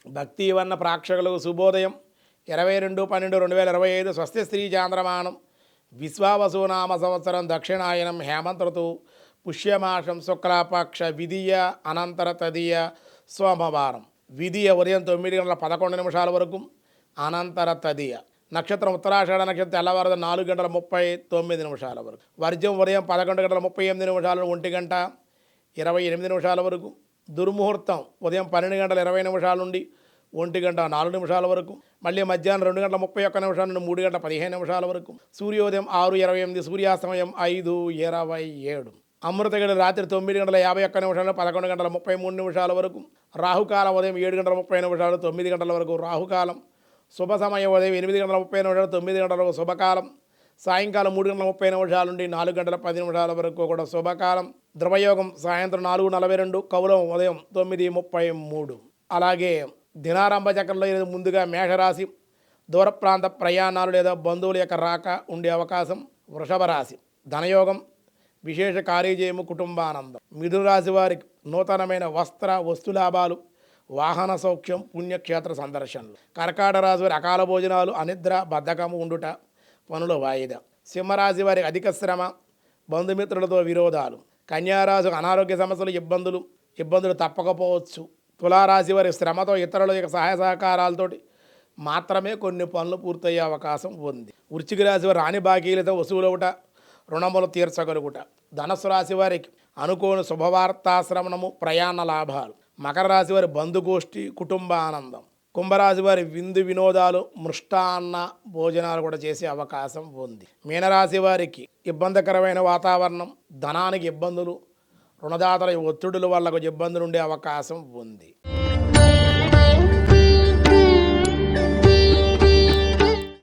భక్తి వన్న ప్రేక్షకులకు శుభోదయం. 22/12/2025 స్వస్తి శ్రీ చాంద్రమానం విశ్వావసునామ సంవత్సరం దక్షిణాయనం హేమంత ఋతువు పుష్యమాసం శుక్లపక్ష విధియ అనంతర తదియ సోమవారం. విధియ ఉదయం 9:11 వరకు, అనంతర తదియ నక్షత్రం ఉత్తరాషాఢ నక్షత్రం తెల్లవారు 4:39 వరకు, వర్జం ఉదయం 11:38 1:28 వరకు, దుర్ముహూర్తం ఉదయం 12:20 నుండి 1:04 వరకు, మళ్ళీ మధ్యాహ్నం 2:31 నుండి 3:15 వరకు, సూర్యోదయం 6:28, సూర్యాస్తమయం 5:27, అమృతగడి రాత్రి 9:51 నుండి 11:33 వరకు, రాహుకాలం ఉదయం 7:30 9 వరకు రాహుకాలం, శుభ సమయం ఉదయం 8:30 9 వరకు శుభకాలం, సాయంకాలం 3:30 నుండి 4:10 వరకు కూడా శుభకాలం, ద్రవయోగం సాయంత్రం 4:42, కౌలం ఉదయం 9:33. అలాగే దినారంభ చక్రంలో ముందుగా మేషరాశి, దూర ప్రాంత ప్రయాణాలు లేదా బంధువుల యొక్క రాక ఉండే అవకాశం. వృషభ రాశి ధనయోగం, విశేష కార్యజయము, కుటుంబానందం. మిథున రాశి వారికి నూతనమైన వస్తులాభాలు, వాహన సౌఖ్యం, పుణ్యక్షేత్ర సందర్శనలు. కర్కాటక రాశి వారి అకాల భోజనాలు, అనిద్ర, బద్ధకము ఉండుట, పనుల వాయిదా. సింహరాశి వారికి అధిక శ్రమ, బంధుమిత్రులతో విరోధాలు. కన్యారాశి అనారోగ్య సమస్యలు, ఇబ్బందులు తప్పకపోవచ్చు. తులారాశి వారి శ్రమతో ఇతరుల యొక్క సహాయ సహకారాలతోటి మాత్రమే కొన్ని పనులు పూర్తయ్యే అవకాశం ఉంది. వృశ్చిక రాశి వారి రాని బాకీలతో వసూలవుట, రుణములు తీర్చగలుగుట. ధనుస్సు రాశి వారికి అనుకోని శుభవార్తాశ్రవణము, ప్రయాణ లాభాలు. మకర రాశి వారి బంధుగోష్ఠి, కుటుంబ ఆనందం. కుంభరాశి వారి విందు వినోదాలు, మృష్టాన్న భోజనాలు కూడా చేసే అవకాశం ఉంది. మీనరాశి వారికి ఇబ్బందికరమైన వాతావరణం, ధనానికి ఇబ్బందులు, రుణదాతల ఒత్తిడుల వల్ల ఇబ్బందులు ఉండే అవకాశం ఉంది.